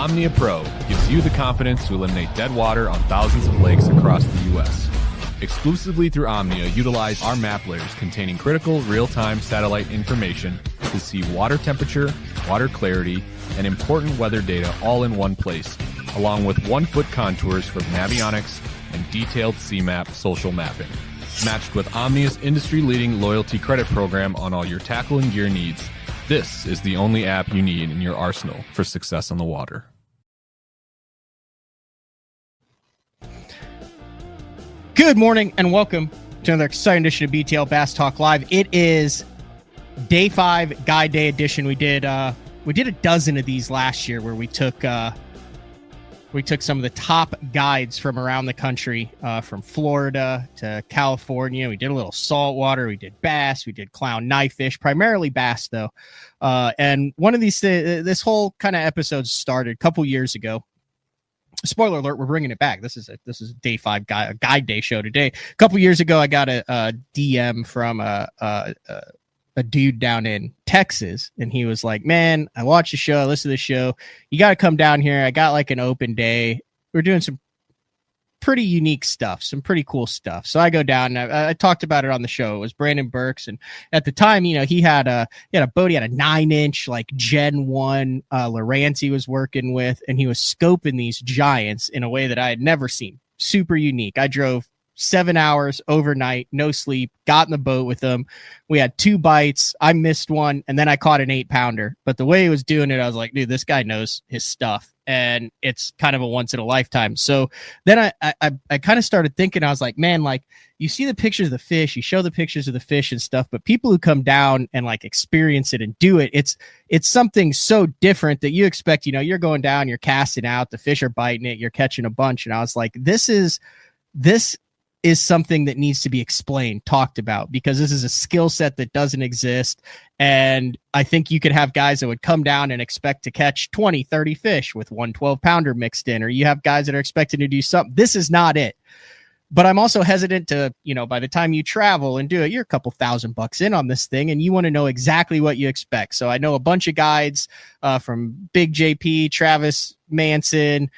Omnia Pro gives you the confidence to eliminate dead water on thousands of lakes across the U.S. Exclusively through Omnia, utilize our map layers containing critical real-time satellite information to see water temperature, water clarity, and important weather data all in one place, along with 1-foot contours for navionics and detailed CMAP social mapping. Matched with Omnia's industry-leading loyalty credit program on all your tackle and gear needs, this is the only app you need in your arsenal for success on the water. Good morning and welcome to another exciting edition of BTL Bass Talk Live. It is day 5, Guide Day edition. We did a dozen of these last year where we took some of the top guides from around the country, from Florida to California. We did a little saltwater. We did bass. We did clown knifefish, primarily bass though. And one of these, this whole kind of episode started a couple years ago. Spoiler alert, we're bringing it back. This is a day 5 guide day show today. A couple years ago, I got a DM from a dude down in Texas, and he was like, man, I watched the show, I listened to the show. You got to come down here. I got like an open day. We're doing some pretty unique stuff, some pretty cool stuff. So I go down, and I talked about it on the show. It was Brandon Burks. And at the time, you know, he had a boat. He had a 9-inch, like Gen 1 Lowrance he was working with, and he was scoping these giants in a way that I had never seen. Super unique. I drove 7 hours overnight, no sleep, got in the boat with him. We had 2 bites. I missed one, and then I caught an 8-pounder. But the way he was doing it, I was like, dude, this guy knows his stuff, and it's kind of a once in a lifetime. So then I kind of started thinking, I was like, man, like, you see the pictures of the fish, you show the pictures of the fish and stuff, but people who come down and like experience it and do it, it's something so different that you expect, you know, you're going down, you're casting out, the fish are biting it, you're catching a bunch. And I was like, this is something that needs to be explained, talked about, because this is a skill set that doesn't exist. And I think you could have guys that would come down and expect to catch 20, 30 fish with 1 12-pounder mixed in, or you have guys that are expecting to do something. This is not it. But I'm also hesitant to, you know, by the time you travel and do it, you're a couple $1,000 in on this thing, and you want to know exactly what you expect. So I know a bunch of guides from Big JP, Travis Manson,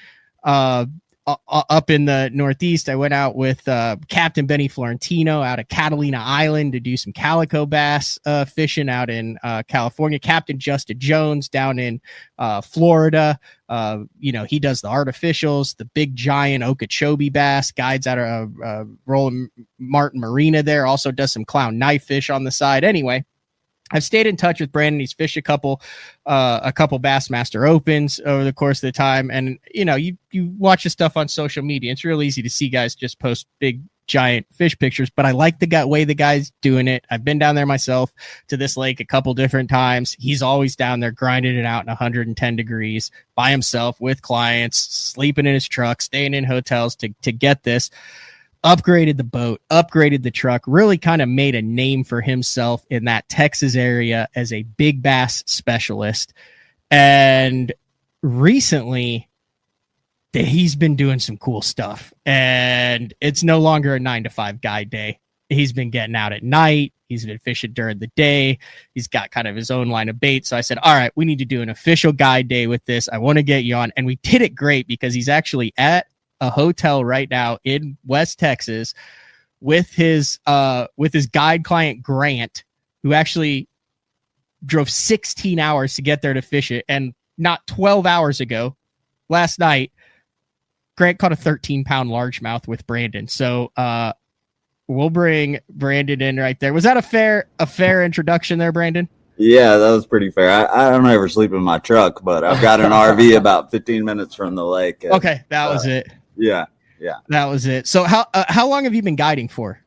up in the Northeast. I went out with Captain Benny Florentino out of Catalina Island to do some calico bass fishing out in California. Captain Justin Jones down in Florida. You know, he does the artificials, the big giant Okeechobee bass. Guides out of Roland Martin Marina there. Also does some clown knife fish on the side. Anyway, I've stayed in touch with Brandon. He's fished a couple Bassmaster Opens over the course of the time. And, you know, you watch his stuff on social media. It's real easy to see guys just post big, giant fish pictures. But I like the way the guy's doing it. I've been down there myself to this lake a couple different times. He's always down there grinding it out in 110 degrees by himself with clients, sleeping in his truck, staying in hotels to get this. Upgraded the boat, upgraded the truck, really kind of made a name for himself in that Texas area as a big bass specialist. And recently, he's been doing some cool stuff. And it's no longer a 9-to-5 guide day. He's been getting out at night. He's been fishing during the day. He's got kind of his own line of bait. So I said, all right, we need to do an official guide day with this. I want to get you on. And we did it great because he's actually at a hotel right now in West Texas with his guide client Grant, who actually drove 16 hours to get there to fish it. And not 12 hours ago, last night, Grant caught a 13-pound largemouth with Brandon. So we'll bring Brandon in right there. Was that a fair introduction there, Brandon? Yeah, that was pretty fair. I don't ever sleep in my truck, but I've got an RV about 15 minutes from the lake. Okay, that was it. Yeah. That was it. So how long have you been guiding for?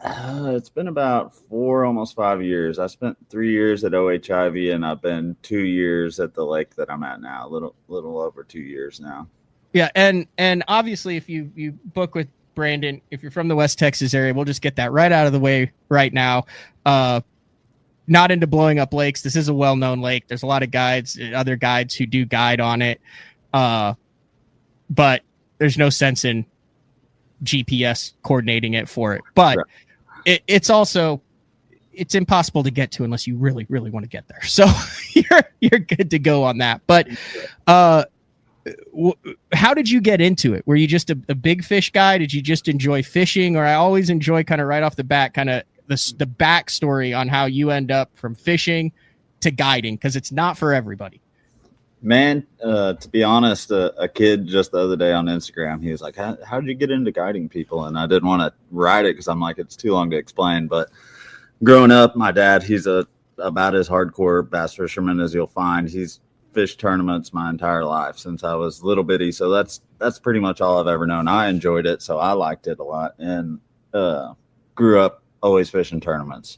It's been about 4, almost 5 years. I spent 3 years at OHIV, and I've been 2 years at the lake that I'm at now. A little over 2 years now. Yeah, and obviously, if you book with Brandon, if you're from the West Texas area, we'll just get that right out of the way right now. Not into blowing up lakes. This is a well-known lake. There's a lot of other guides who do guide on it, but there's no sense in GPS coordinating it for it. But right. It's impossible to get to unless you really, really want to get there. So you're good to go on that. But how did you get into it? Were you just a big fish guy? Did you just enjoy fishing? Or I always enjoy kind of right off the bat, kind of the backstory on how you end up from fishing to guiding, because it's not for everybody. Man, to be honest, a kid just the other day on Instagram, he was like, how did you get into guiding people? And I didn't want to write it because I'm like, it's too long to explain. But growing up, my dad, he's about as hardcore bass fisherman as you'll find. He's fished tournaments my entire life since I was little bitty. So that's pretty much all I've ever known. I enjoyed it, so I liked it a lot, and grew up always fishing tournaments.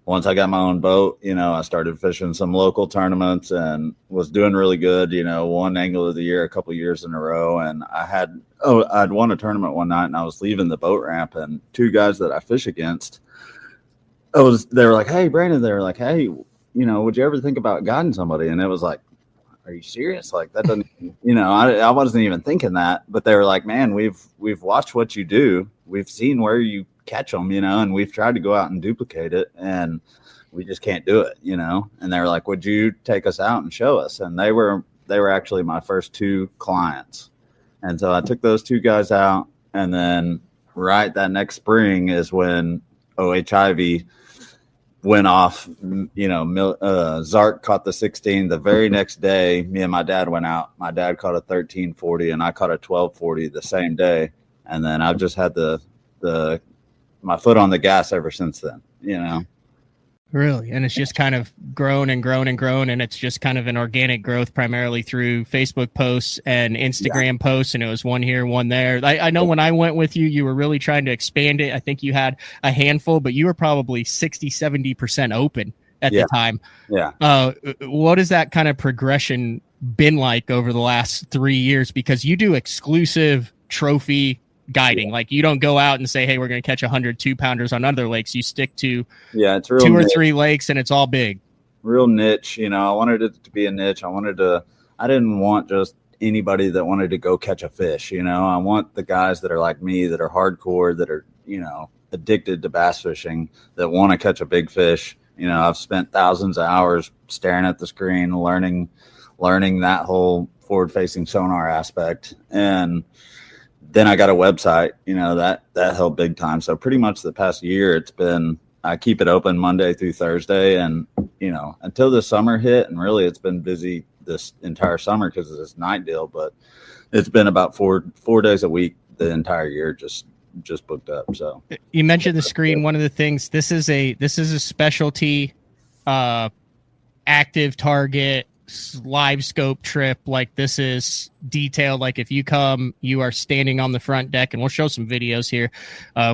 Once I got my own boat, I started fishing some local tournaments and was doing really good, won Angle of the Year a couple years in a row. And I'd won a tournament one night, and I was leaving the boat ramp, and two guys that I fish against, they were like, "Hey, Brandon," they were like, "Hey, would you ever think about guiding somebody?" And it was like, "Are you serious? Like that doesn't," I wasn't even thinking that, but they were like, "Man, we've watched what you do. We've seen where you catch them, and we've tried to go out and duplicate it, and we just can't do it, And they were like, "Would you take us out and show us?" And they were actually my first two clients. And so I took those two guys out, and then right that next spring is when OHIV went off. Zark caught the 16. The very next day, me and my dad went out. My dad caught a 1340, and I caught a 1240 the same day. And then I've just had my foot on the gas ever since then, Really? And it's just kind of grown and grown and grown, and it's just kind of an organic growth primarily through Facebook posts and Instagram posts, and it was one here, one there. I know when I went with you, you were really trying to expand it. I think you had a handful, but you were probably 60-70% open at the time. Yeah. What has that kind of progression been like over the last 3 years? Because you do exclusive trophy guiding. Like, you don't go out and say, "Hey, we're going to catch 100 2-pounders on other lakes." You stick to it's real 2 or 3 lakes, and it's all big. Real niche. I wanted it to be a niche. I didn't want just anybody that wanted to go catch a fish. I want the guys that are like me, that are hardcore, that are, addicted to bass fishing, that want to catch a big fish. I've spent thousands of hours staring at the screen, learning that whole forward facing sonar aspect. And then I got a website, that helped big time. So pretty much the past year, I keep it open Monday through Thursday, and, until the summer hit, and really it's been busy this entire summer because of this night deal, but it's been about four days a week the entire year, just booked up. So you mentioned the screen. One of the things, this is a specialty, active target live scope trip. Like, this is detailed. Like, if you come, you are standing on the front deck, and we'll show some videos here.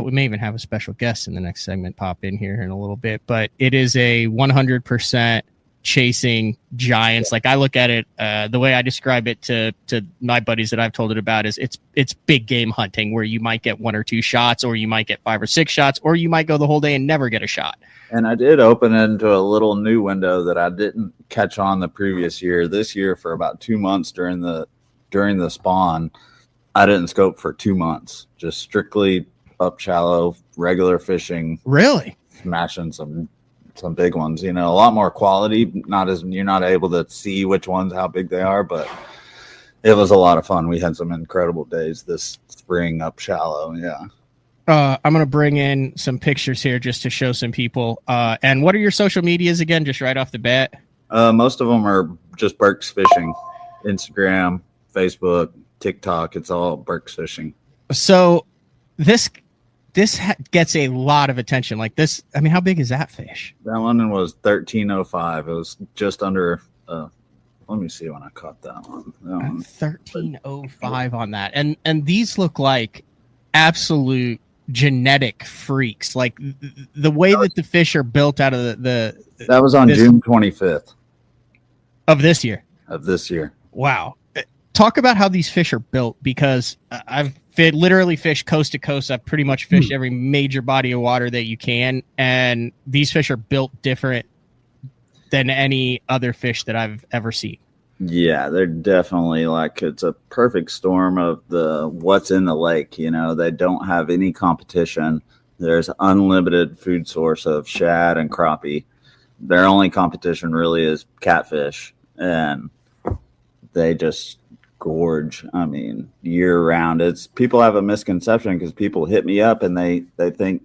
We may even have a special guest in the next segment pop in here in a little bit, but it is a 100% chasing giants. Like, I look at it, the way I describe it to my buddies that I've told it about is it's big game hunting, where you might get 1 or 2 shots, or you might get 5 or 6 shots, or you might go the whole day and never get a shot. And I did open into a little new window that I didn't catch on the previous year. This year, for about 2 months during the spawn, I didn't scope for 2 months. Just strictly up shallow, regular fishing. Really? Smashing some big ones. A lot more quality. You're not able to see which ones, how big they are, but it was a lot of fun. We had some incredible days this spring up shallow. Yeah. I'm going to bring in some pictures here just to show some people. And what are your social medias again, just right off the bat? Most of them are just Burks Fishing. Instagram, Facebook, TikTok. It's all Burks Fishing. So this gets a lot of attention. Like this, I mean, how big is that fish? That one was 1305. It was just under, let me see when I caught that one. 1305 on that. And these look like absolute genetic freaks. Like the way that the fish are built out of the that was on June 25th of this year. Wow. Talk about how these fish are built, because I've literally fished coast to coast. I've pretty much fished every major body of water that you can, and these fish are built different than any other fish that I've ever seen. Yeah, they're definitely it's a perfect storm of what's in the lake. They don't have any competition. There's unlimited food source of shad and crappie. Their only competition really is catfish, and they just gorge. I mean, year round. It's people have a misconception because people hit me up and they think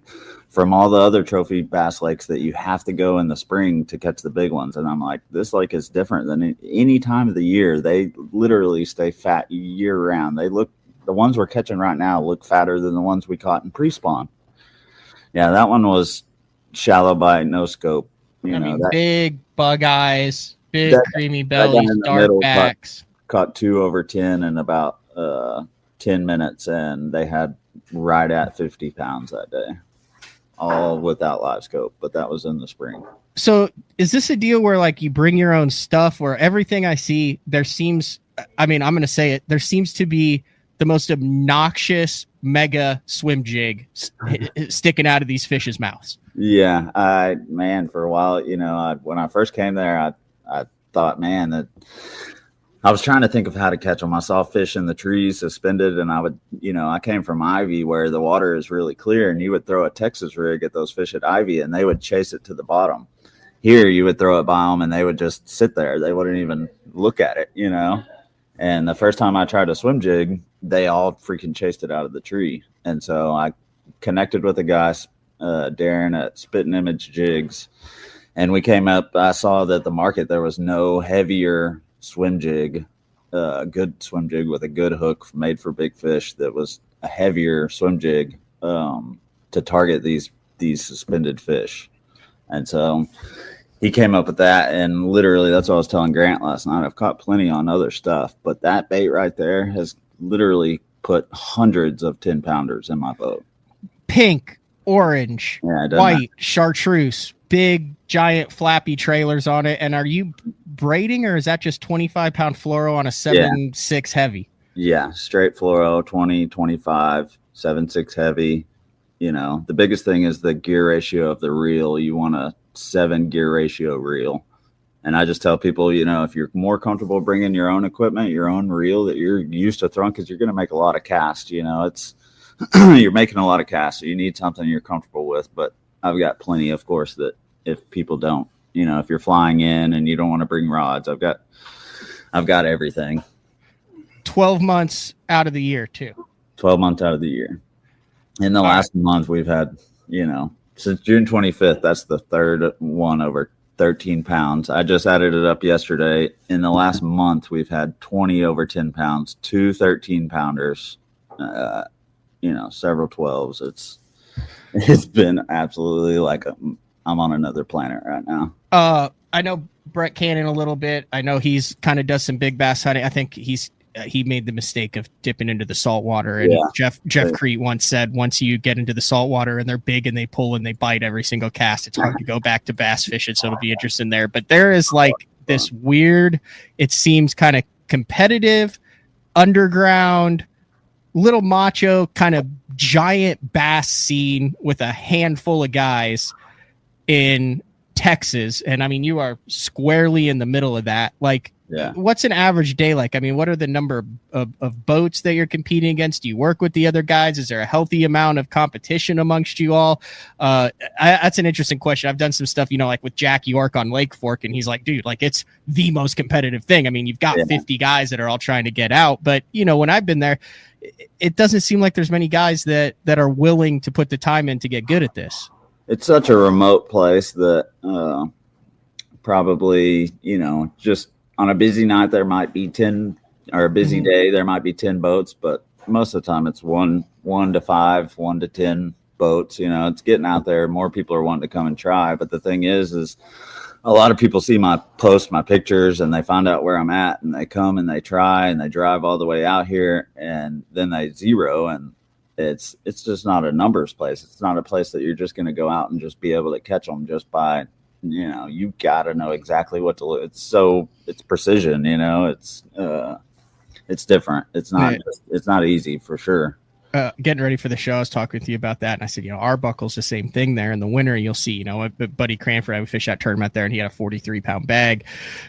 from all the other trophy bass lakes that you have to go in the spring to catch the big ones. And I'm like, this lake is different than any time of the year. They literally stay fat year round. The ones we're catching right now look fatter than the ones we caught in pre-spawn. Yeah, that one was shallow bite, no scope. Big bug eyes, big creamy bellies, dark backs. Caught 2 over 10 in about 10 minutes, and they had right at 50 pounds that day, all without live scope, but that was in the spring. So is this a deal where like you bring your own stuff, where everything I see, there seems to be the most obnoxious mega swim jig sticking out of these fish's mouths? Yeah, for a while, when I first came there, I thought, man, that I was trying to think of how to catch them. I saw fish in the trees suspended, and I came from Ivy where the water is really clear, and you would throw a Texas rig at those fish at Ivy, and they would chase it to the bottom. Here, you would throw it by them, and they would just sit there. They wouldn't even look at it, And the first time I tried a swim jig, they all freaking chased it out of the tree. And so I connected with a guy, Darren at Spitting Image Jigs, and we came up. I saw that the market, there was no heavier swim jig, good swim jig with a good hook made for big fish that was a heavier swim jig to target these suspended fish. And so he came up with that, and literally that's what I was telling Grant last night. I've caught plenty on other stuff, but that bait right there has literally put hundreds of 10-pounders in my boat. Pink, orange, white, chartreuse, big, giant, flappy trailers on it. And are you braiding, or is that just 25-pound fluoro on a 7.6 heavy? Yeah, straight fluoro, 20, 25, 7.6 heavy. The biggest thing is the gear ratio of the reel. You want a 7 gear ratio reel. And I just tell people, if you're more comfortable bringing your own equipment, your own reel that you're used to throwing, because you're going to make a lot of casts, it's you're making a lot of casts, so you need something you're comfortable with. But I've got plenty, of course, that if people don't, if you're flying in and you don't want to bring rods, I've got everything. 12 months out of the year too. 12 months out of the year. In the last month, we've had, since June 25th, that's the third one over 13 pounds. I just added it up yesterday. In the last month, we've had 20 over 10 pounds, 2 13-pounders, several 12s. It's been absolutely like I'm on another planet right now. I know Brett Cannon a little bit. I know he's kind of does some big bass hunting. I think he made the mistake of dipping into the salt water. And Jeff Crete once said, once you get into the salt water and they're big and they pull and they bite every single cast, it's hard to go back to bass fishing. So it'll be interesting there. But there is like this weird, it seems kind of competitive, underground, little macho kind of giant bass scene with a handful of guys in Texas. And I mean, you are squarely in the middle of that. Like, what's an average day like? I mean, what are the number of boats that you're competing against? Do you work with the other guys? Is there a healthy amount of competition amongst you all? That's an interesting question. I've done some stuff, like with Jack York on Lake Fork, and he's like, dude, like it's the most competitive thing. I mean, you've got 50 guys that are all trying to get out, but when I've been there, it doesn't seem like there's many guys that are willing to put the time in to get good at this. It's such a remote place that probably, just on a busy night, there might be 10, or a busy day, there might be 10 boats, but most of the time it's one to 5, 1 to 10 boats. It's getting out there. More people are wanting to come and try. But the thing is a lot of people see my pictures, and they find out where I'm at, and they come and they try, and they drive all the way out here, and then they zero. And it's just not a numbers place. It's not a place that you're just going to go out and just be able to catch them just by, you got to know exactly what to look. It's precision, it's different. It's not easy for sure. Getting ready for the show, I was talking with you about that, and I said, Arbuckle's the same thing there. In the winter, you'll see, Buddy Cranford, I fished that tournament there, and he had a 43-pound bag.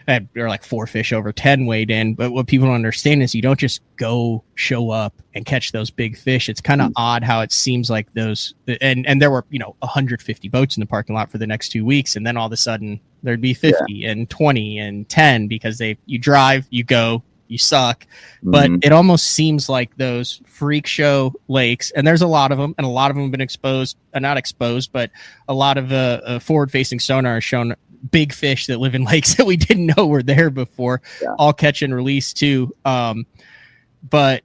There were like 4 fish over 10 weighed in. But what people don't understand is you don't just go show up and catch those big fish. It's kind of odd how it seems like those, and there were 150 boats in the parking lot for the next 2 weeks, and then all of a sudden there'd be 50 and 20 and 10 because you drive, you go, you suck. But Mhm. it almost seems like those freak show lakes, and there's a lot of them, and a lot of them have been exposed, not exposed, but a lot of forward-facing sonar has shown big fish that live in lakes that we didn't know were there before, all catch and release too. But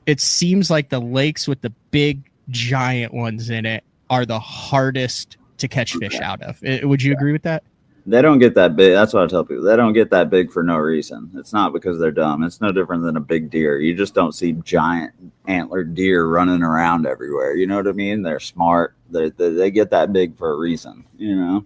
it seems like the lakes with the big giant ones in it are the hardest to catch fish out of. Would you agree with that? They don't get that big. That's what I tell people. They don't get that big for no reason. It's not because they're dumb. It's no different than a big deer. You just don't see giant antlered deer running around everywhere. You know what I mean? They're smart. They get that big for a reason, you know?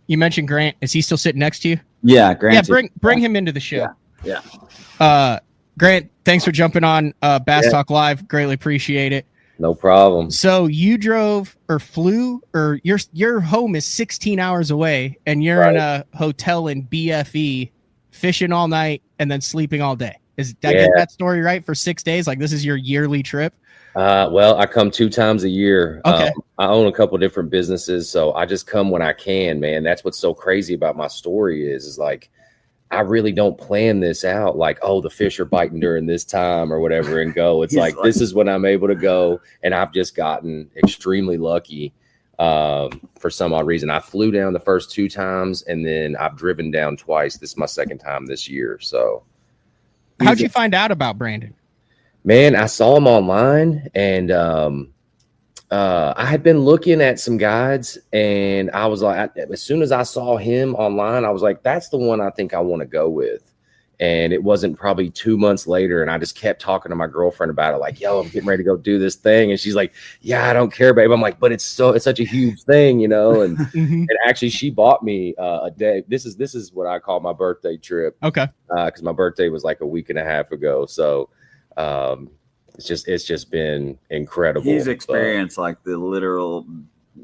You mentioned Grant. Is he still sitting next to you? Yeah, Grant. Yeah, bring him into the show. Yeah. Grant, thanks for jumping on Bass Talk Live. Greatly appreciate it. No problem. So you drove or flew, or your home is 16 hours away, and you're in a hotel in BFE, fishing all night and then sleeping all day. Did I get that story right? For 6 days, like this is your yearly trip? Well, I come 2 times a year. Okay. I own a couple different businesses, so I just come when I can, man. That's what's so crazy about my story is like, I really don't plan this out like, oh, the fish are biting during this time or whatever and go. It's like, this is when I'm able to go. And I've just gotten extremely lucky for some odd reason. I flew down the first 2 times and then I've driven down twice. This is my second time this year. So how'd you find out about Brandon? Man, I saw him online and I had been looking at some guides and I was like, as soon as I saw him online, I was like, that's the one I think I want to go with. And it wasn't probably 2 months later. And I just kept talking to my girlfriend about it. Like, yo, I'm getting ready to go do this thing. And she's like, yeah, I don't care, babe. I'm like, but it's such a huge thing, you know? And, and actually she bought me a day. This is what I call my birthday trip. Okay. Cause my birthday was like a week and a half ago. So, it's just been incredible. He's experienced like the literal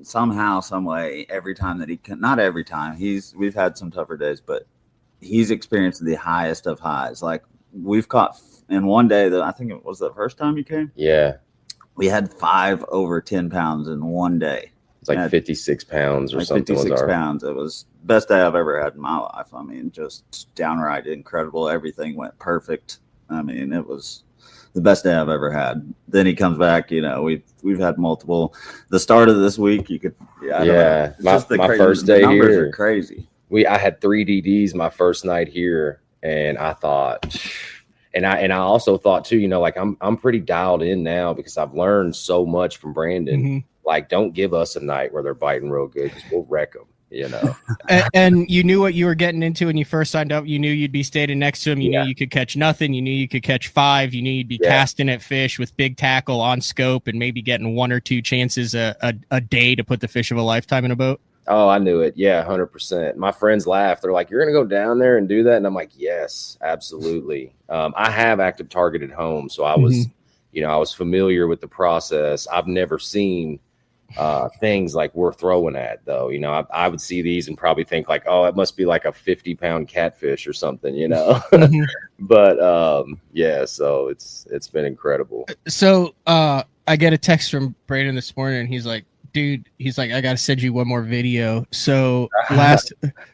somehow, some way, every time that he can. Not every time. We've had some tougher days, but he's experienced the highest of highs. Like we've caught in one day that I think it was the first time you came. Yeah, we had 5 over 10 pounds in one day. It's like 56 pounds or like something. 56 pounds. It was the best day I've ever had in my life. I mean, just downright incredible. Everything went perfect. I mean, it was the best day I've ever had. Then he comes back, you know, we've had multiple. The start of this week, you could, my first day numbers here are crazy. I had 3 DDs my first night here, and I thought, and I also thought too, you know, like I'm pretty dialed in now because I've learned so much from Brandon. Mm-hmm. Like, don't give us a night where they're biting real good because we'll wreck them. You know, and you knew what you were getting into when you first signed up. You knew you'd be standing next to him. You knew you could catch nothing. You knew you could catch 5. You knew you'd be casting at fish with big tackle on scope and maybe getting 1 or 2 chances a day to put the fish of a lifetime in a boat. Oh, I knew it. Yeah, 100%. My friends laughed. They're like, "You're going to go down there and do that?" And I'm like, "Yes, absolutely." I have active target at home, so I was, you know, I was familiar with the process. I've never seen things like we're throwing at, though. You know, I would see these and probably think like, oh, it must be like a 50-pound catfish or something, you know. But so it's been incredible. So I get a text from Brandon this morning and he's like, dude, I gotta send you one more video. So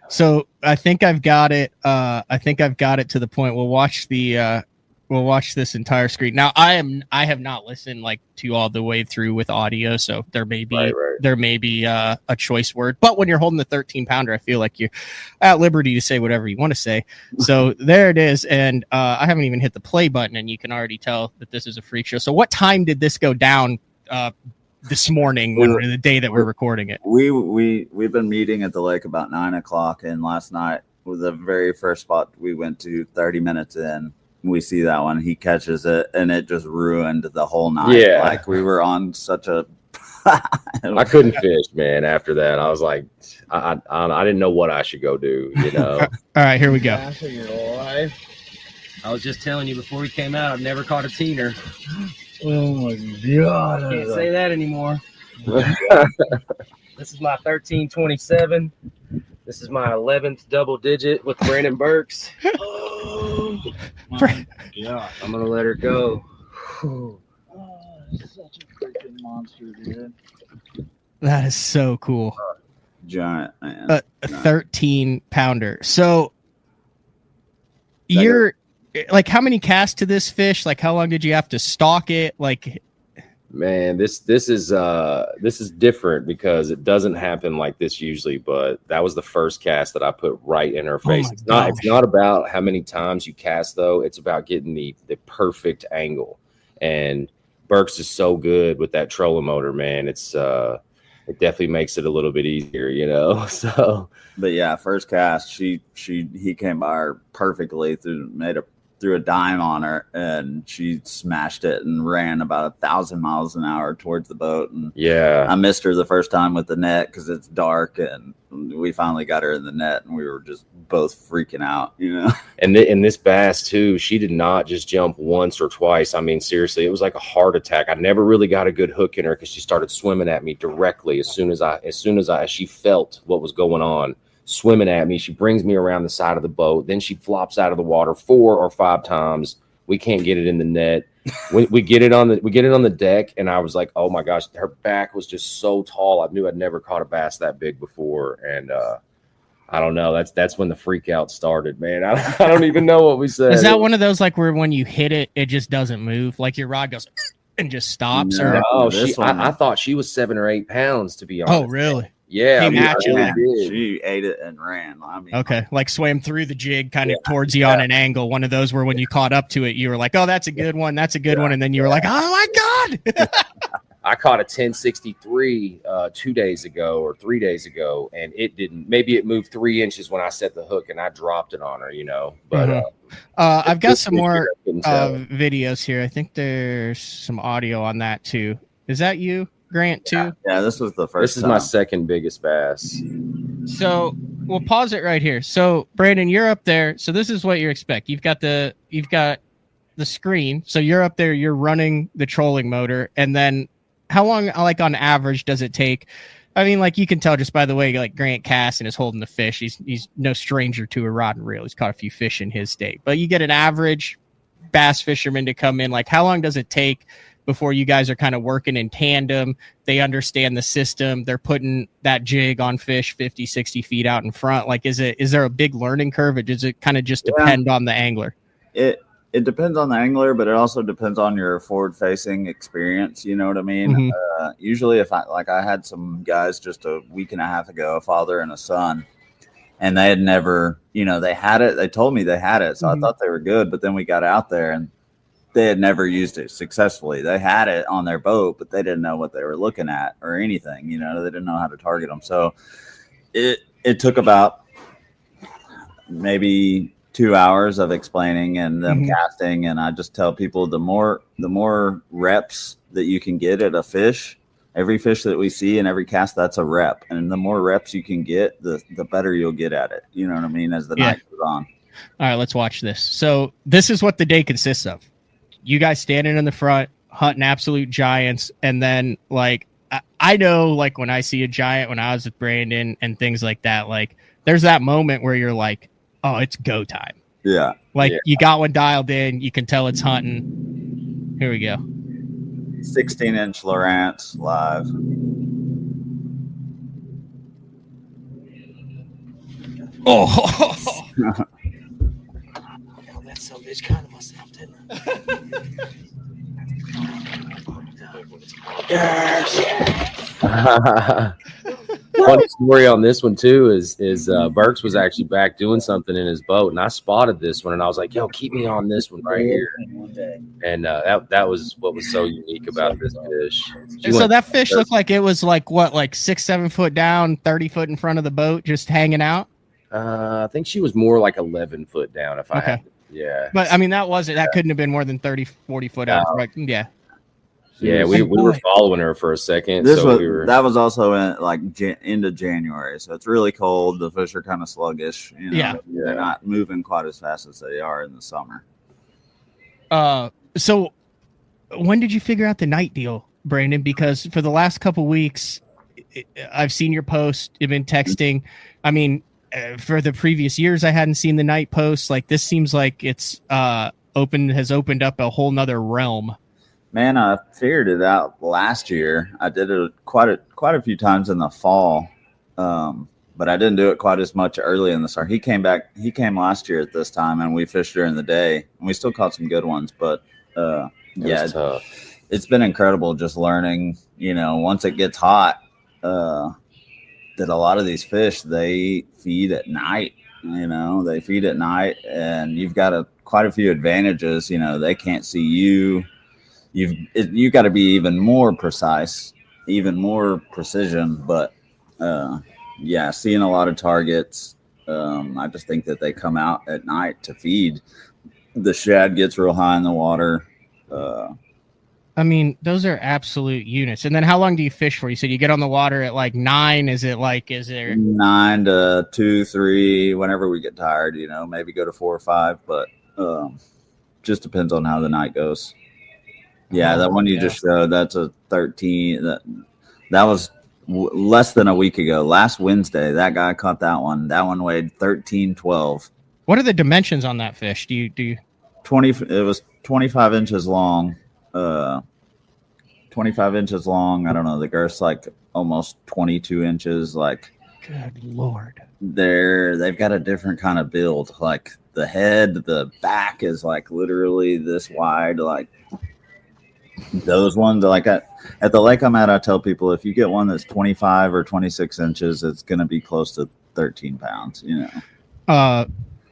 so I think I've got it to the point. We'll watch this entire screen. Now I have not listened like to all the way through with audio, so there may be a choice word. But when you're holding the 13-pounder, I feel like you're at liberty to say whatever you want to say. So there it is, and I haven't even hit the play button, and you can already tell that this is a freak show. So what time did this go down this morning, the day that we're recording it? We've been meeting at the lake about 9 o'clock, and last night was the very first spot we went to. 30 minutes in, we see that one, he catches it, and it just ruined the whole night. Yeah, like we were on such a I couldn't fish, man. After that, I was like, I didn't know what I should go do, you know. All right, here we go. I was just telling you before we came out, I've never caught a teener. Oh my god, I can't say that anymore. This is my 1327. This is my 11th double digit with Brandon Burks. Oh my god, I'm gonna let her go. Such a freaking monster, dude. That is so cool. Giant, man. A 13-pounder. So you're like how many casts to this fish? Like how long did you have to stalk it? Like, Man, this is different because it doesn't happen like this usually. But that was the first cast that I put right in her face. It's not about how many times you cast though. It's about getting the perfect angle. And Burks is so good with that trolling motor, man. It's it definitely makes it a little bit easier, you know. So, but yeah, first cast, he came by her perfectly, threw a dime on her, and she smashed it and ran about 1,000 miles an hour towards the boat. And yeah, I missed her the first time with the net because it's dark, and we finally got her in the net, and we were just both freaking out, you know. And in this bass too, she did not just jump once or twice. I mean, seriously, it was like a heart attack. I never really got a good hook in her because she started swimming at me directly as soon as she felt what was going on. Swimming at me, she brings me around the side of the boat, then she flops out of the water 4 or 5 times. We can't get it in the net. we get it on the deck, and I was like, oh my gosh, her back was just so tall. I knew I'd never caught a bass that big before. And I don't know, that's when the freak out started, man. I don't even know what we said. Is that one of those like where when you hit it, it just doesn't move, like your rod goes and just stops? No, I thought she was 7 or 8 pounds, to be honest. Oh really? Yeah, she ate it and ran. I mean, okay, like swam through the jig kind of towards you on an angle. One of those where when you caught up to it, you were like, "Oh, that's a good one. That's a good one," and then you were like, "Oh my god!" I caught a 1063 2 days ago or 3 days ago, and it didn't. Maybe it moved 3 inches when I set the hook, and I dropped it on her. You know, but I've got some more videos here. I think there's some audio on that too. Is that you, Grant, too? Yeah, this was the first. This is my second biggest bass. So we'll pause it right here. So Brandon, you're up there. So this is what you expect. You've got the screen. So you're up there. You're running the trolling motor, and then how long, like on average, does it take? I mean, like you can tell just by the way, like Grant casts and is holding the fish. He's no stranger to a rod and reel. He's caught a few fish in his day. But you get an average bass fisherman to come in. Like, how long does it take before you guys are kind of working in tandem? They understand the system. They're putting that jig on fish 50, 60 feet out in front. Like, is there a big learning curve, or does it kind of just depend on the angler? It depends on the angler, but it also depends on your forward-facing experience. You know what I mean? Mm-hmm. Usually, if I had some guys just a week and a half ago, a father and a son, and they had never, they had it. They told me they had it, so I thought they were good. But then we got out there, and they had never used it successfully. They had it on their boat, but they didn't know what they were looking at or anything. They didn't know how to target them. So it took about maybe 2 hours of explaining and them casting. And I just tell people the more reps that you can get at a fish, every fish that we see in every cast, that's a rep. And the more reps you can get, the better you'll get at it. You know what I mean? As the night goes on. All right, let's watch this. So this is what the day consists of. You guys standing in the front, hunting absolute giants. And then like, I know, like when I see a giant, when I was with Brandon and things like that, like there's that moment where you're like, oh, it's go time. Yeah. Like you got one dialed in, you can tell it's hunting. Here we go. 16-inch Lowrance live. Oh. That some bitch kind of myself, didn't I? Funny story on this one too is Burks was actually back doing something in his boat, and I spotted this one, and I was like, "Yo, keep me on this one right here." And that was what was so unique about this fish. So that fish looked like it was like 6-7 foot down, 30 foot in front of the boat, just hanging out. I think she was more like 11 foot down. If I had, But I mean, that couldn't have been more than 30, 40 foot out. Right? Yeah. Yeah, we were following her for a second. That was also in end of January, so it's really cold. The fish are kind of sluggish. They're not moving quite as fast as they are in the summer. So when did you figure out the night deal, Brandon? Because for the last couple weeks, I've seen your post. You've been texting. I mean, for the previous years, I hadn't seen the night posts. Like this seems like it's has opened up a whole nother realm. Man, I figured it out last year. I did it quite a few times in the fall, but but I didn't do it quite as much early in the summer. He came last year at this time, and we fished during the day, and we still caught some good ones. But Tough. it's been incredible just learning. Once it gets hot, that a lot of these fish, they feed at night. They feed at night, and you've got quite a few advantages. They can't see you. You got to be even more precise, even more precision. But seeing a lot of targets. I just think that they come out at night to feed. The shad gets real high in the water. I mean, those are absolute units. And then how long do you fish for? You said you get on the water at like 9. Is there 9 to 2, 3, whenever we get tired, maybe go to 4 or 5, but just depends on how the night goes. Yeah, that one you just showed, that's a 13. That was less than a week ago. Last Wednesday, that guy caught that one. That one weighed 13-12. What are the dimensions on that fish? Do you 20? It was 25 inches long. 25 inches long. I don't know. The girth's like almost 22 inches. Like, good Lord. They've got a different kind of build. Like the head, the back is like literally this wide. Like those ones, like at the lake I'm at, I tell people if you get one that's 25 or 26 inches, it's going to be close to 13 pounds,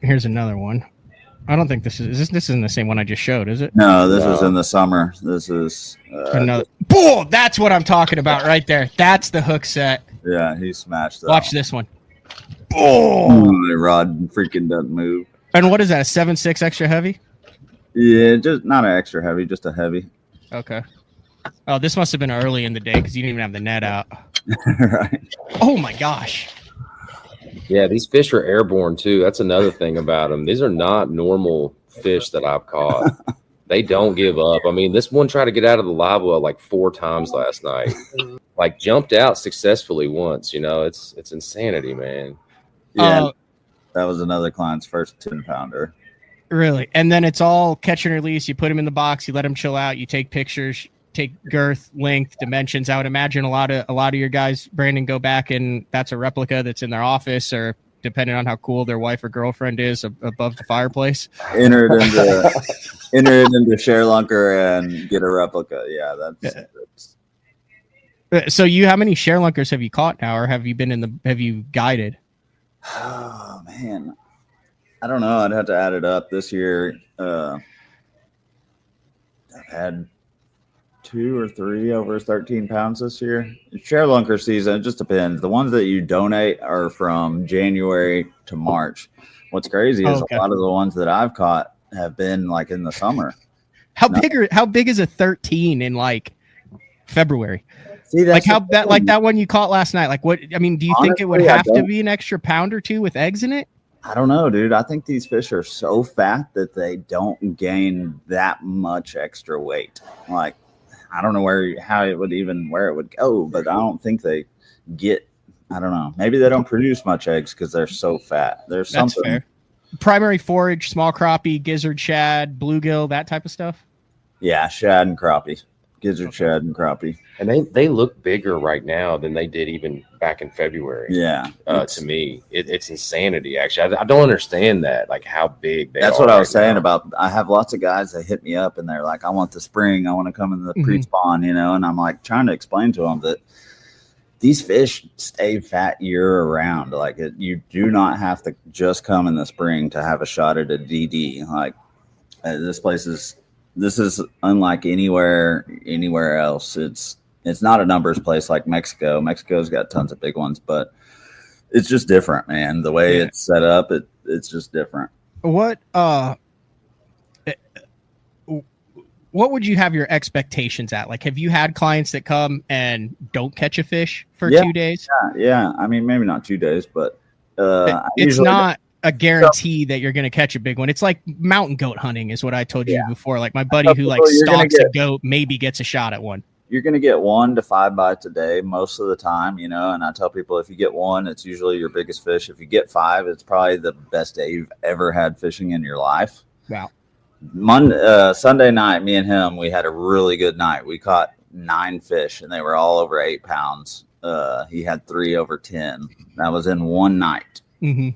Here's another one. I don't think this isn't the same one I just showed, is it? No, this is in the summer. This is another. Boom! That's what I'm talking about right there. That's the hook set. Yeah, he smashed that. Watch this one. Boom! The rod freaking doesn't move. And what is that? A 7.6 extra heavy? Yeah, just not an extra heavy, just a heavy. Okay. Oh, this must have been early in the day because you didn't even have the net out. Right. Oh my gosh. Yeah, these fish are airborne too. That's another thing about them. These are not normal fish that I've caught. They don't give up. I mean, this one tried to get out of the live well like 4 times last night. Like jumped out successfully once. It's insanity, man. Yeah, that was another client's first 10-pounder. Really? And then it's all catch and release. You put him in the box. You let him chill out. You take pictures. Take girth, length, dimensions. I would imagine a lot of your guys, Brandon, go back and that's a replica that's in their office or depending on how cool their wife or girlfriend is above the fireplace. Enter it into ShareLunker and get a replica. Yeah, that's. So how many ShareLunkers have you caught now, or have you guided? Oh man, I don't know. I'd have to add it up this year. I've had 2 or 3 over 13 pounds this year. ShareLunker season, it just depends. The ones that you donate are from January to March. What's crazy is a lot of the ones that I've caught have been like in the summer. How big is a 13 in like February? See, like that one you caught last night. Like what? I mean, do you think it would have to be an extra pound or 2 with eggs in it? I don't know, dude. I think these fish are so fat that they don't gain that much extra weight. Like, I don't know where it would go, but I don't think they get. I don't know. Maybe they don't produce much eggs because they're so fat. There's something. That's fair. Primary forage, small crappie, gizzard, shad, bluegill, that type of stuff. Yeah, shad and crappie, gizzard, shad and crappie. And they look bigger right now than they did even back in February. Yeah, to me, it's insanity. Actually, I don't understand that. Like how big they are. That's what I was saying about. I have lots of guys that hit me up and they're like, "I want the spring. I want to come in the pre-spawn," and I'm like trying to explain to them that these fish stay fat year round. Like you do not have to just come in the spring to have a shot at a DD. Like this is unlike anywhere else. It's not a numbers place like Mexico. Mexico's got tons of big ones, but it's just different, man. The way it's set up, it's just different. What would you have your expectations at? Like, have you had clients that come and don't catch a fish for 2 days? Yeah. I mean, maybe not 2 days, but it's not a guarantee that you're going to catch a big one. It's like mountain goat hunting is what I told you before. Like my buddy who like stalks a goat maybe gets a shot at one. You're going to get 1 to 5 bites a day most of the time, and I tell people if you get 1, it's usually your biggest fish. If you get 5, it's probably the best day you've ever had fishing in your life. Wow. Sunday night, me and him, we had a really good night. We caught 9 fish and they were all over 8 pounds. he had 3 over 10. That was in one night. Mm-hmm.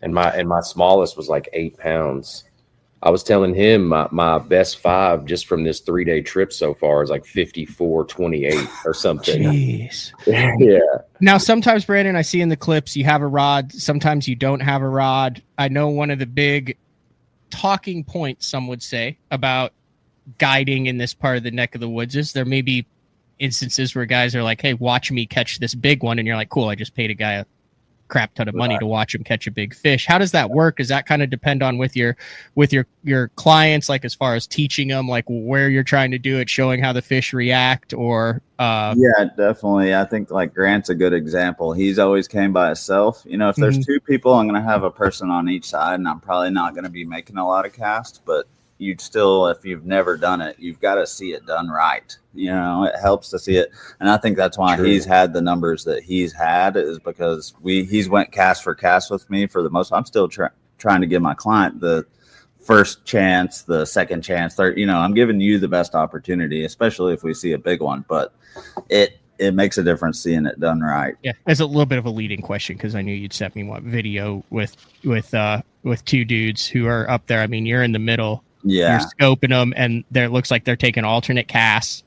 And my smallest was like 8 pounds. I was telling him my best 5 just from this 3-day trip so far is like 54.28 or something. Jeez. Yeah. Now, sometimes, Brandon, I see in the clips you have a rod. Sometimes you don't have a rod. I know one of the big talking points, some would say, about guiding in this part of the neck of the woods is there may be instances where guys are like, hey, watch me catch this big one. And you're like, cool, I just paid a guy a crap ton of money to watch him catch a big fish. How does that work? Does that kind of depend on with your clients, like as far as teaching them, like where you're trying to do it, showing how the fish react, or yeah, definitely. I think like Grant's a good example. He's always came by himself. You know, if there's 2 people, I'm going to have a person on each side, and I'm probably not going to be making a lot of casts, but you'd still, if you've never done it, you've got to see it done right. You know, it helps to see it. And I think that's why he's had the numbers that he's had, is because he's went cast for cast with me for the most. I'm still trying to give my client the first chance, the second chance, third. You know, I'm giving you the best opportunity, especially if we see a big one. But it makes a difference seeing it done right. Yeah, as a little bit of a leading question, because I knew you'd sent me one video with 2 dudes who are up there. I mean, you're in the middle. Yeah, you're scoping them, and it looks like they're taking alternate casts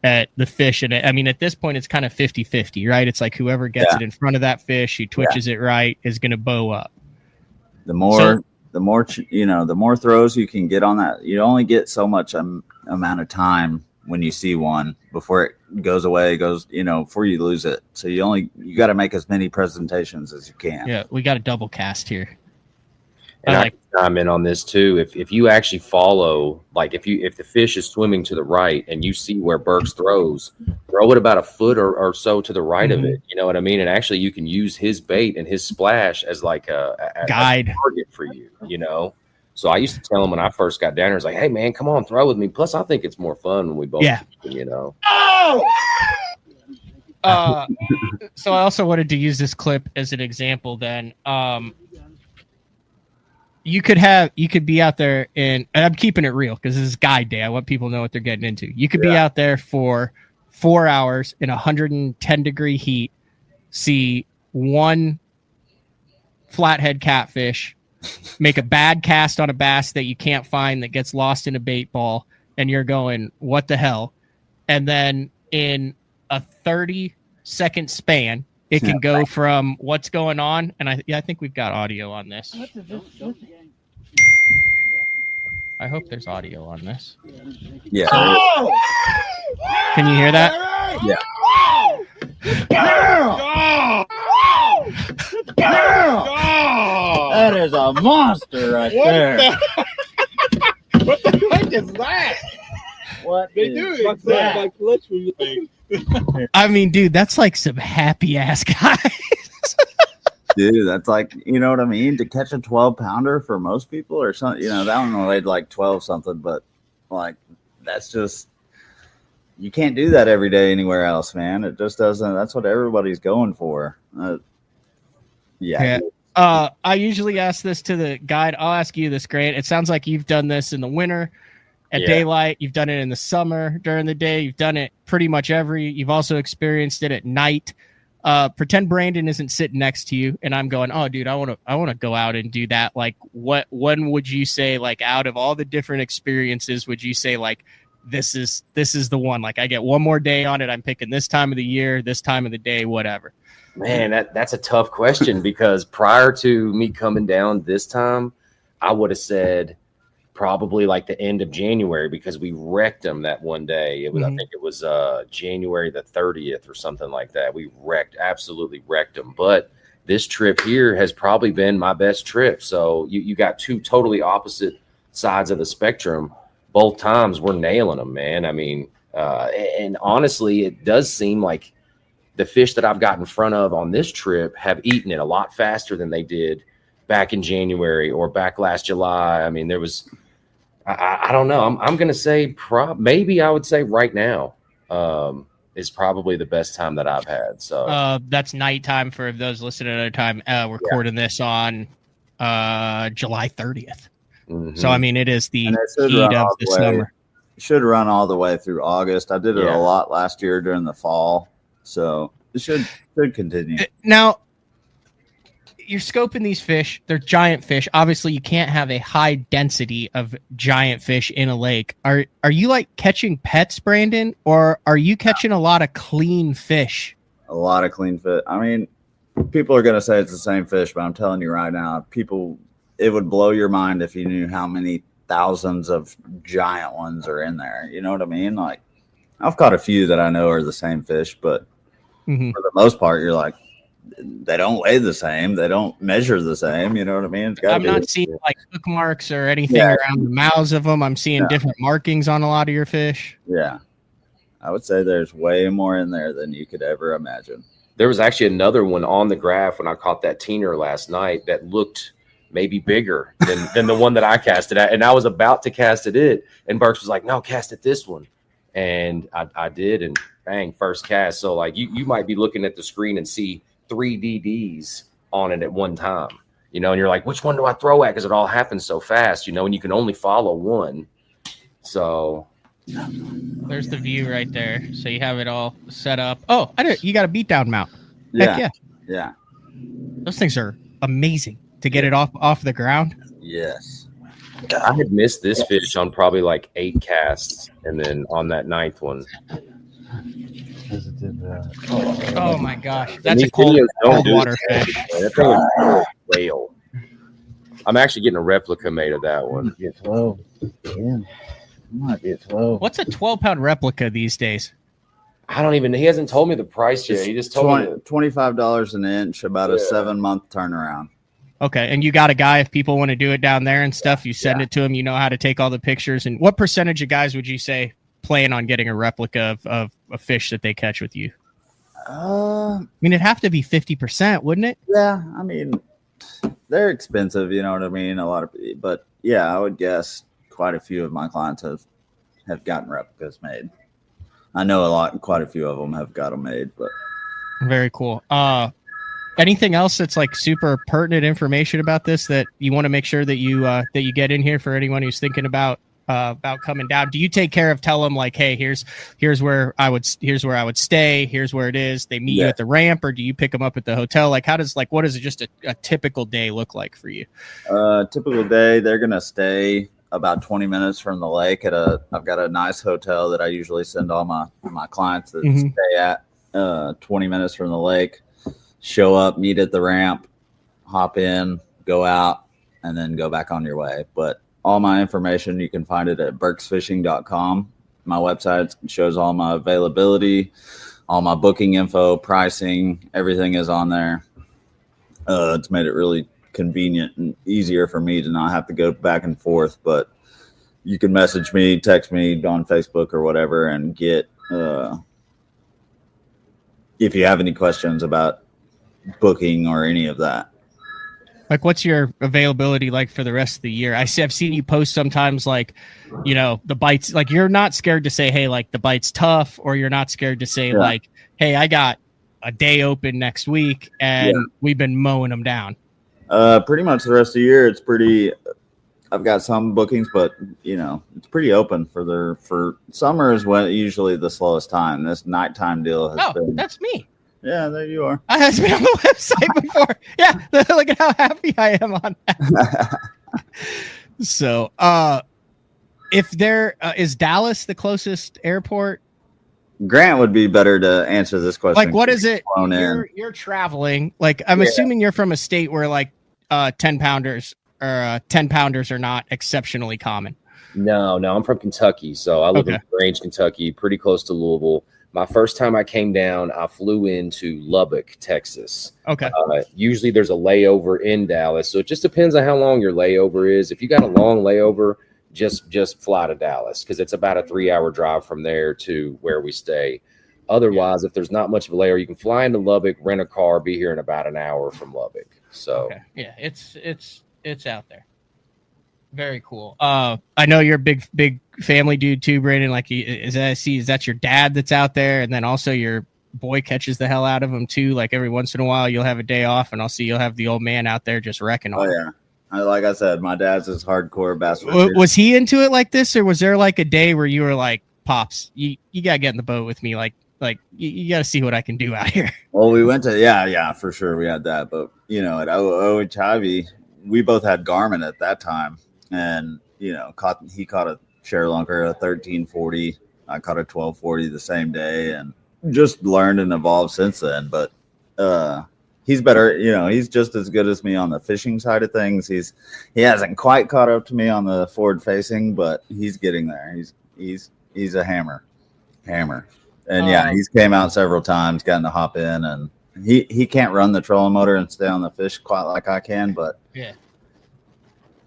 at the fish. And I mean, at this point, it's kind of 50-50, right? It's like whoever gets it in front of that fish, who twitches it right, is going to bow up. The more you know, the more throws you can get on that. You only get so much amount of time when you see one before it goes away, before you lose it. So you got to make as many presentations as you can. Yeah, we got a double cast here. And I can chime in on this too. If you actually follow, like if the fish is swimming to the right and you see where Burks throw it about a foot or so to the right of it. You know what I mean? And actually you can use his bait and his splash as like a guide target for you, you know? So I used to tell him when I first got down there, I was like, hey man, come on, throw with me. Plus I think it's more fun when we both, you know? So I also wanted to use this clip as an example then. You could be out there and I'm keeping it real because this is guide day. I want people to know what they're getting into. You could be out there for 4 hours in 110-degree heat, see one flathead catfish, make a bad cast on a bass that you can't find that gets lost in a bait ball, and you're going, what the hell? And then in a 30-second span, it can go from what's going on, and I think we've got audio on this. I hope there's audio on this. Yeah. Can you hear that? Yeah. That is a monster right there. What the heck is that? What They is do that? like clutch for you. I mean, dude, that's like some happy ass guys. Dude, that's like, you know what I mean? To catch a 12-pounder for most people or something, you know, that one weighed like 12 something, but like, that's just, you can't do that every day anywhere else, man. It just doesn't, that's what everybody's going for. I usually ask this to the guide. I'll ask you this, Grant. It sounds like you've done this in the winter at daylight. You've done it in the summer during the day. You've done it pretty much you've also experienced it at night. Pretend Brandon isn't sitting next to you and I'm going, oh dude, I want to go out and do that. Like when would you say, like, out of all the different experiences, would you say like, this is the one, like I get one more day on it. I'm picking this time of the year, this time of the day, whatever. Man, that's a tough question because prior to me coming down this time, I would have said probably like the end of January because we wrecked them that one day. It was, I think it was January the 30th or something like that. We absolutely wrecked them. But this trip here has probably been my best trip. So you got 2 totally opposite sides of the spectrum. Both times we're nailing them, man. I mean, and honestly, it does seem like the fish that I've got in front of on this trip have eaten it a lot faster than they did back in January or back last July. I mean, there was, I don't know. I'm going to say maybe I would say right now is probably the best time that I've had. So that's nighttime for those listening at a time. Recording this on July 30th. So, I mean, it is the heat of the summer. Should run all the way through August. I did it a lot last year during the fall. So it should continue. Now, you're scoping these fish. They're giant fish. Obviously, you can't have a high density of giant fish in a lake. Are you like catching pets, Brandon, or are you catching a lot of clean fish? A lot of clean fish. I mean, people are going to say it's the same fish, but I'm telling you right now, it would blow your mind if you knew how many thousands of giant ones are in there. You know what I mean? Like, I've caught a few that I know are the same fish, but for the most part, you're like, they don't weigh the same. They don't measure the same. You know what I mean? I'm not seeing like hook marks or anything around the mouths of them. I'm seeing different markings on a lot of your fish. Yeah. I would say there's way more in there than you could ever imagine. There was actually another one on the graph when I caught that teener last night that looked maybe bigger than the one that I casted at. And I was about to cast it. And Burks was like, no, cast it this one. And I did, and bang, first cast. So like you might be looking at the screen and see 3 DDs on it at one time, and you're like, which one do I throw at? Because it all happens so fast, and you can only follow one. So there's the view right there. So you have it all set up. Oh, you got a beat down mount. Heck yeah. Those things are amazing to get it off the ground. Yes. I had missed this fish on probably like 8 casts, and then on that 9th one. Oh my gosh, that's a cold water fish. That thing is a whale. I'm actually getting a replica made of that one. Get 12. Yeah. Might be a 12. What's a 12-pound replica these days? I don't even. He hasn't told me the price yet. He just told me $25 an inch, about a 7-month turnaround. Okay, and you got a guy, if people want to do it down there and stuff, you send it to him, you know how to take all the pictures. And what percentage of guys would you say plan on getting a replica of a fish that they catch with you? I mean, it'd have to be 50%, wouldn't it? Yeah, I mean, they're expensive, you know what I mean? But yeah, I would guess quite a few of my clients have gotten replicas made. I know quite a few of them have got them made, but very cool. Anything else that's like super pertinent information about this that you want to make sure that you get in here for anyone who's thinking about coming down? Do you take care of, tell them like, hey, here's where I would stay, here's where it is, they meet you at the ramp, or do you pick them up at the hotel? Like, what does just a typical day look like for you? Typical day, they're gonna stay about 20 minutes from the lake I've got a nice hotel that I usually send all my clients that stay at 20 minutes from the lake. Show up, meet at the ramp, hop in, go out, and then go back on your way. But all my information, you can find it at burksfishing.com. My website shows all my availability, all my booking info, pricing, everything is on there. It's made it really convenient and easier for me to not have to go back and forth. But you can message me, text me on Facebook or whatever, and get if you have any questions about booking or any of that. Like, what's your availability like for the rest of the year? I've seen you post sometimes like, the bites, like you're not scared to say, hey, like the bite's tough, or you're not scared to say like, hey, I got a day open next week and we've been mowing them down. Pretty much the rest of the year. It's I've got some bookings, but it's pretty open for summer is when usually the slowest time. This nighttime deal has been. That's me. Yeah, there you are. I have been on the website before. Yeah, look at how happy I am on that. So, if there is Dallas the closest airport? Grant would be better to answer this question. Like, what is it? You're traveling. Like, I'm assuming you're from a state where like 10 pounders or 10 pounders are not exceptionally common. No, I'm from Kentucky, so I live in Grange, Kentucky, pretty close to Louisville. My first time I came down, I flew into Lubbock, Texas. Okay. Usually there's a layover in Dallas, so it just depends on how long your layover is. If you got a long layover, just fly to Dallas because it's about a 3-hour drive from there to where we stay. Otherwise, if there's not much of a layover, you can fly into Lubbock, rent a car, be here in about an hour from Lubbock. So it's out there. Very cool. I know you're a big family dude too, Brandon. Like, is that your dad that's out there, and then also your boy catches the hell out of him too? Like every once in a while, you'll have a day off, and you'll have the old man out there just wrecking on. Oh yeah, like I said, my dad's is hardcore bass fisher. Was he into it like this, or was there like a day where you were like, "Pops, you gotta get in the boat with me"? Like like you got to see what I can do out here. Well, we went to yeah, for sure we had that, but at Ochavi, we both had Garmin at that time, and he caught a share lunker, a 1340. I caught a 1240 the same day, and just learned and evolved since then. But he's better, he's just as good as me on the fishing side of things. He hasn't quite caught up to me on the forward facing, but he's getting there. He's a hammer. And he's came out several times, gotten to hop in, and he can't run the trolling motor and stay on the fish quite like I can, but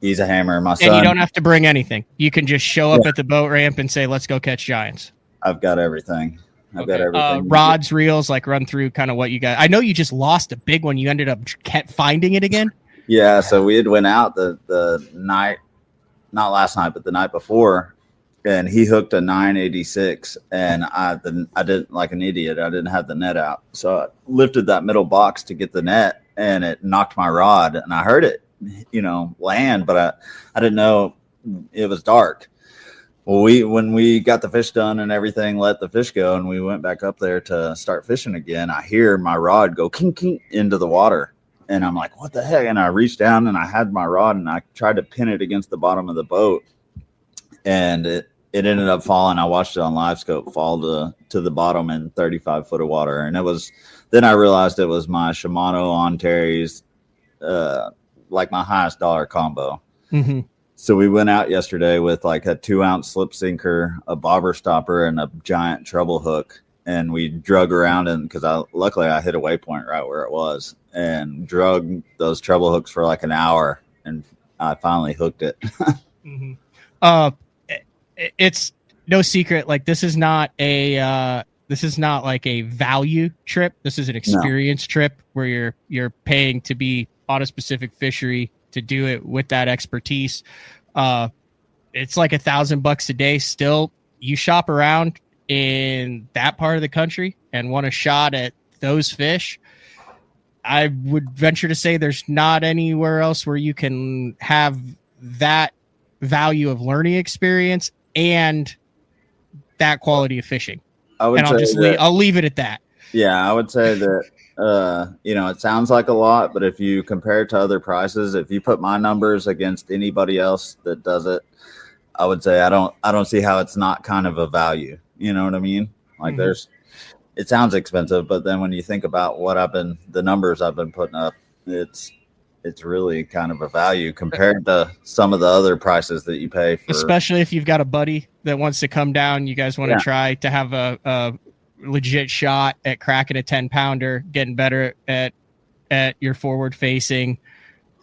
he's a hammer. My son, and you don't have to bring anything. You can just show up at the boat ramp and say, "Let's go catch giants." I've got everything. I've got everything. Rods, reels, like run through kind of what you got. I know you just lost a big one. You ended up finding it again. Yeah, so we had went out the night, not last night, but the night before. And he hooked a 986, and I didn't, like an idiot, I didn't have the net out. So I lifted that middle box to get the net, and it knocked my rod, and I heard it, land, but I didn't know it was dark. Well, when we got the fish done and everything, let the fish go, and we went back up there to start fishing again, I hear my rod go kink, kink into the water. And I'm like, what the heck? And I reached down, and I had my rod, and I tried to pin it against the bottom of the boat. And it ended up falling. I watched it on live scope fall to the bottom in 35 foot of water. And then I realized it was my Shimano on Terry's, like my highest dollar combo. Mm-hmm. So we went out yesterday with like a 2-ounce slip sinker, a bobber stopper, and a giant treble hook. And we drug around, and luckily I hit a waypoint right where it was, and drug those treble hooks for like an hour, and I finally hooked it. Mm-hmm. It's no secret. Like this is not like a value trip. This is an experience trip where you're paying to be on a specific fishery to do it with that expertise. It's like $1,000 a day. Still, you shop around in that part of the country and want a shot at those fish. I would venture to say there's not anywhere else where you can have that value of learning experience and that quality of fishing. I'll leave it at that. Yeah, I would say that it sounds like a lot, but if you compare it to other prices, if you put my numbers against anybody else that does it, I would say I don't see how it's not kind of a value. You know what I mean? Like it sounds expensive, but then when you think about the numbers I've been putting up, it's really kind of a value compared to some of the other prices that you pay for. Especially if you've got a buddy that wants to come down, you guys want to try to have a legit shot at cracking a 10-pounder, getting better at your forward facing,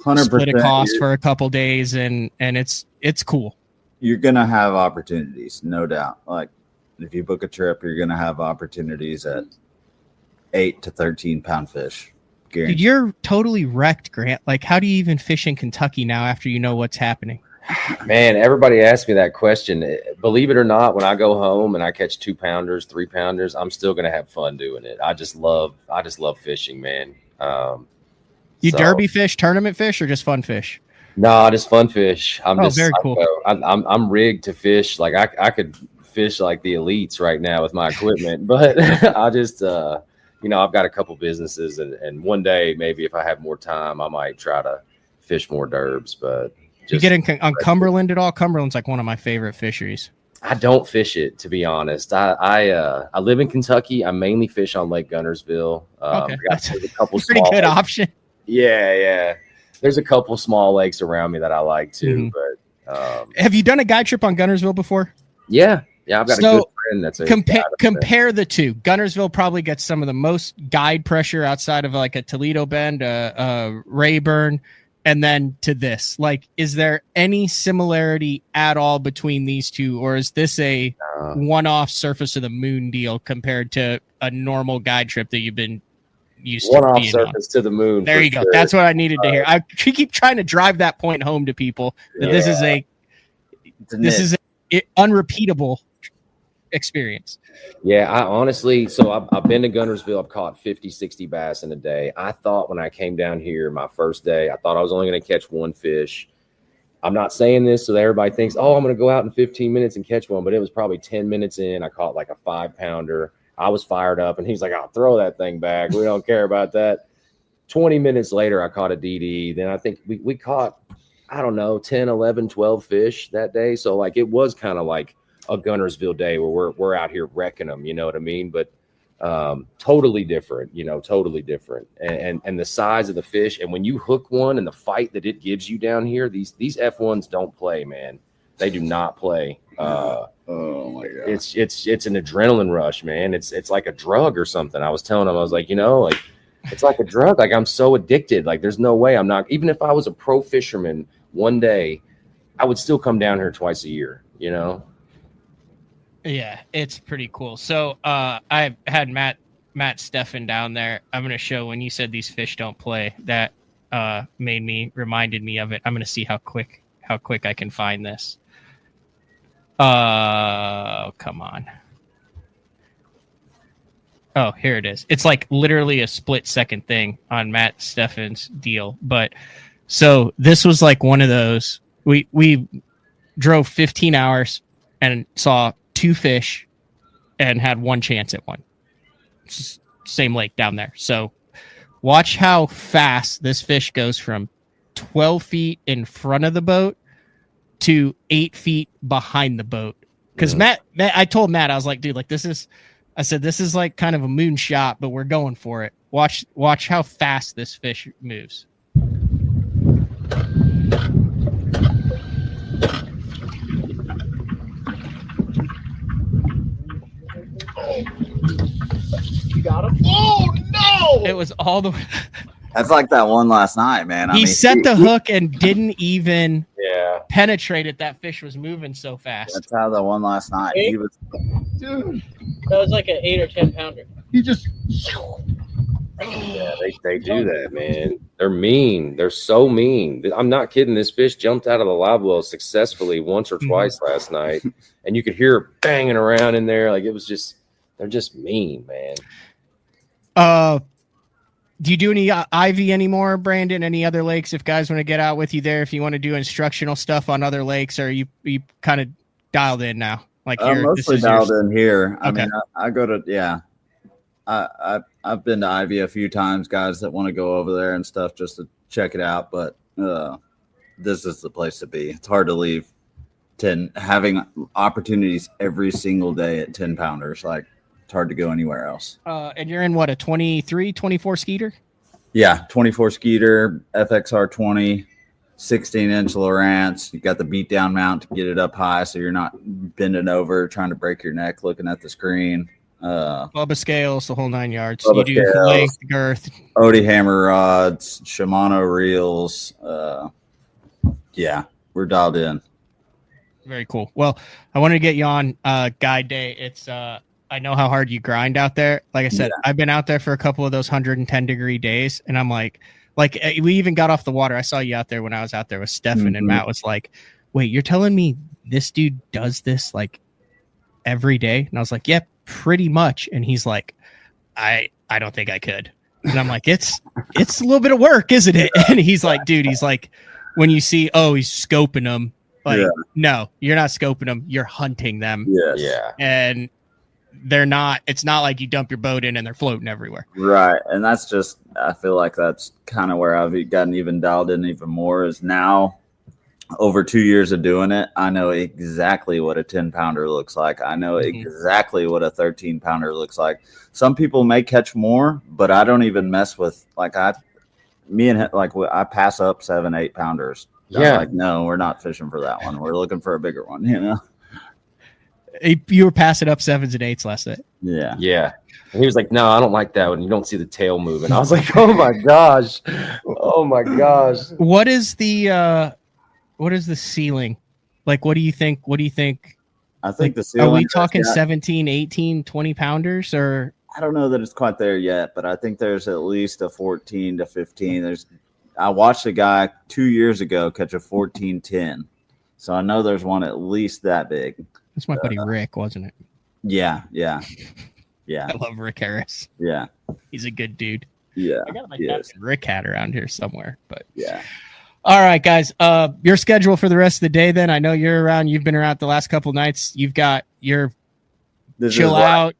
100%. Split a cost for a couple days, and it's cool. You're gonna have opportunities, no doubt. Like if you book a trip, you're gonna have opportunities at 8 to 13 pound fish. Dude, you're totally wrecked, Grant. Like, how do you even fish in Kentucky now after you know what's happening? Man, everybody asks me that question. Believe it or not, when I go home and I catch 2-pounders, 3-pounders, I'm still gonna have fun doing it. I just love fishing, man. Derby fish, tournament fish, or just fun fish? No, just fun fish. Very cool. I'm rigged to fish. Like I could fish like the elites right now with my equipment, but I just I've got a couple businesses, and one day maybe if I have more time, I might try to fish more derbs. But you get on Cumberland at all? Cumberland's like one of my favorite fisheries. I don't fish it, to be honest. I live in Kentucky. I mainly fish on Lake Gunnersville. Okay, that's a couple pretty good lakes. Option. Yeah. There's a couple small lakes around me that I like too. Mm-hmm. But have you done a guide trip on Gunnersville before? Yeah, I've got a good friend that's compare the two. Gunnersville probably gets some of the most guide pressure outside of like a Toledo Bend, Rayburn, and then to this. Like, is there any similarity at all between these two, or is this a one-off surface of the moon deal compared to a normal guide trip that you've been used to? One-off surface to the moon. There you go. Sure. That's what I needed to hear. I keep trying to drive that point home to people that this is a unrepeatable experience. Yeah, I honestly, so I've been to Gunnersville. I've caught 50, 60 bass in a day. I thought when I came down here my first day, I thought I was only going to catch one fish. I'm not saying this so that everybody thinks, I'm going to go out in 15 minutes and catch one, but it was probably 10 minutes in. I caught like a 5-pounder. I was fired up, and he's like, "I'll throw that thing back. We don't care about that." 20 minutes later, I caught a DD. Then I think we caught, I don't know, 10, 11, 12 fish that day. So like it was kind of like a Gunnersville day where we're out here wrecking them. You know what I mean? But totally different. Totally different. And the size of the fish, and when you hook one and the fight that it gives you down here, these F1s don't play, man. They do not play. Oh my god! It's an adrenaline rush, man. It's like a drug or something. I was telling him, I was like, like it's like a drug. Like I'm so addicted. Like there's no way I'm not. Even if I was a pro fisherman one day, I would still come down here twice a year. Yeah, it's pretty cool. So I had Matt Steffen down there. I'm gonna show when you said these fish don't play. That reminded me of it. I'm gonna see how quick I can find this. Come on. Oh, here it is. It's like literally a split second thing on Matt Steffen's deal. But so this was like one of those. We drove 15 hours and saw 2 fish and had one chance at one. Same lake down there. So watch how fast this fish goes from 12 feet in front of the boat to 8 feet behind the boat. Because Matt, I told Matt, I was like, dude, like this is like kind of a moon shot, but we're going for it. Watch how fast this fish moves. You got him? Oh no! It was all the way. That's like that one last night, man. He set the hook and didn't even penetrate it. That fish was moving so fast. That's how the one last night. He was, Dude, That was like an 8 or 10 pounder. he just. Yeah, they do that, man. They're mean. They're so mean. I'm not kidding. This fish jumped out of the live well successfully once or twice last night, and you could hear it banging around in there. Like it was just, they're just mean, man. Do you do any Ivy anymore, Brandon? Any other lakes? If guys want to get out with you there, if you want to do instructional stuff on other lakes, or you kind of dialed in now? Like I'm mostly dialed in here. I mean, I go to I've been to Ivy a few times, guys that want to go over there and stuff just to check it out. But this is the place to be. It's hard to leave 10, having opportunities every single day at 10 pounders. Like it's hard to go anywhere else. And you're in what, a 23, 24 Skeeter? Yeah, 24 Skeeter, FXR 20, 16-inch Lowrance. You got the beat down mount to get it up high so you're not bending over trying to break your neck looking at the screen. Bubba scales, the whole 9 yards. Bubba You do scales, length, girth. Odie hammer rods, Shimano reels. Yeah, we're dialed in. Very cool. Well, I wanted to get you on guide day. It's I know how hard you grind out there. Like I said, I've been out there for a couple of those 110-degree days, and I'm like we even got off the water. I saw you out there when I was out there with Stefan, and Matt was like, "Wait, you're telling me this dude does this like every day?" And I was like, "Yep, pretty much." And he's like, I don't think I could. And I'm like, it's a little bit of work, isn't it? And he's like, dude, he's like, when you see, he's scoping them. Like, no, you're not scoping them. You're hunting them. Yes. Yeah. And it's not like you dump your boat in and they're floating everywhere. Right. And that's just, I feel like that's kind of where I've gotten even dialed in even more is now over 2 years of doing it. I know exactly what a 10 pounder looks like. I know exactly what a 13 pounder looks like. Some people may catch more, but I don't even mess with I pass up 7, 8 pounders. Yeah. Like, no, we're not fishing for that one. We're looking for a bigger one, You were passing up 7s and 8s last night. Yeah. Yeah. And he was like, "No, I don't like that one. You don't see the tail moving." I was like, "Oh my gosh. Oh my gosh." What is the ceiling? Like, what do you think? I think the ceiling. Are we talking 17, 18, 20 pounders or? I don't know that it's quite there yet, but I think there's at least a 14 to 15. I watched a guy 2 years ago catch a 14-10. So I know there's one at least that big. That's my buddy Rick, wasn't it? Yeah. I love Rick Harris. Yeah. He's a good dude. Yeah. I got that Rick hat around here somewhere, but yeah. All right, guys. Your schedule for the rest of the day then. I know you're around. You've been around the last couple nights. You've got your chill out,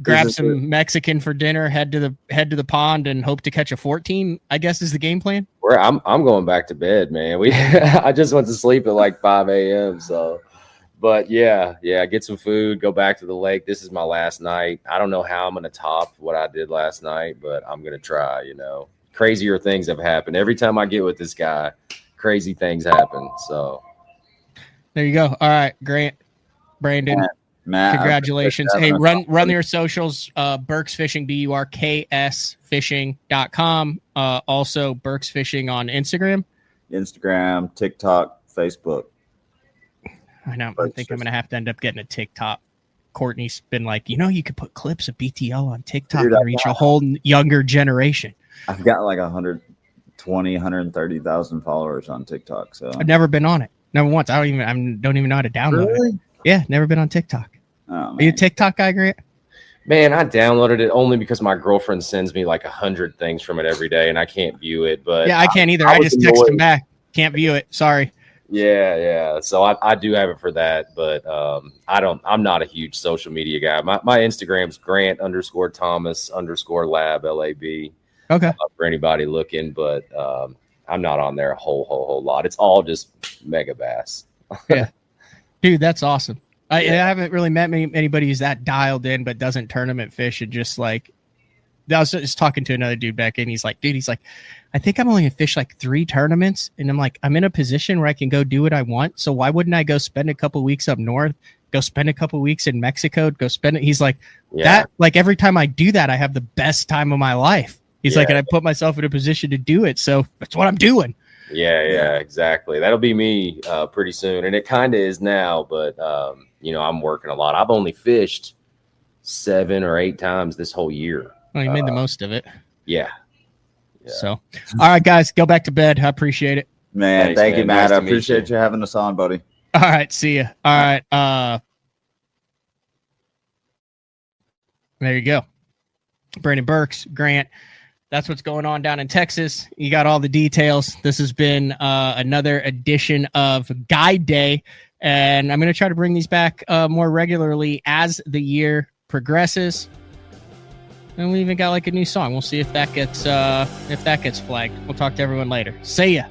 grab some Mexican for dinner, head to the pond, and hope to catch a 14. I guess is the game plan. I'm going back to bed, man. I just went to sleep at like 5 a.m. So, but yeah, get some food, go back to the lake. This is my last night. I don't know how I'm gonna top what I did last night, but I'm gonna try. Crazier things have happened every time I get with this guy. Crazy things happen. So there you go. All right, Grant, Brandon. Matt, congratulations. Hey, run their socials, Burks Fishing, BURKSfishing.com. Also Burks Fishing on Instagram, TikTok, Facebook. I know. I think I'm going to have to end up getting a TikTok. Courtney's been like, you could put clips of BTL on TikTok and reach a whole younger generation. I've got like 130,000 followers on TikTok. So I've never been on it. Never once. I don't even know how to download it. Yeah, never been on TikTok. Oh, Are you a TikTok guy, Grant? Man, I downloaded it only because my girlfriend sends me like 100 things from it every day, and I can't view it. But yeah, I can't either. I just text him back. Can't view it. Sorry. Yeah. So I do have it for that, but I'm not a huge social media guy. My Instagram's Grant_Thomas_lab LAB. Okay. For anybody looking, but I'm not on there a whole lot. It's all just mega bass. Yeah. Dude, that's awesome. I haven't really met anybody who's that dialed in, but doesn't tournament fish. And just like, I was just talking to another dude back in. He's like, I think I'm only gonna fish like 3 tournaments. And I'm like, I'm in a position where I can go do what I want. So why wouldn't I go spend a couple weeks up north, go spend a couple weeks in Mexico, go spend it? He's like, that, like every time I do that, I have the best time of my life. He's like, and I put myself in a position to do it. So that's what I'm doing. Yeah, exactly. That'll be me pretty soon. And it kind of is now, but, I'm working a lot. I've only fished 7 or 8 times this whole year. Well, you made the most of it. Yeah. So, all right, guys, go back to bed. I appreciate it. Man, Thanks, thank you, Matt. Nice I appreciate you having us on, buddy. All right, see ya. All right. There you go. Brandon Burks, Grant. That's what's going on down in Texas. You got all the details. This has been another edition of Guide Day, and I'm going to try to bring these back more regularly as the year progresses. And we even got like a new song. We'll see if that gets flagged. We'll talk to everyone later. See ya.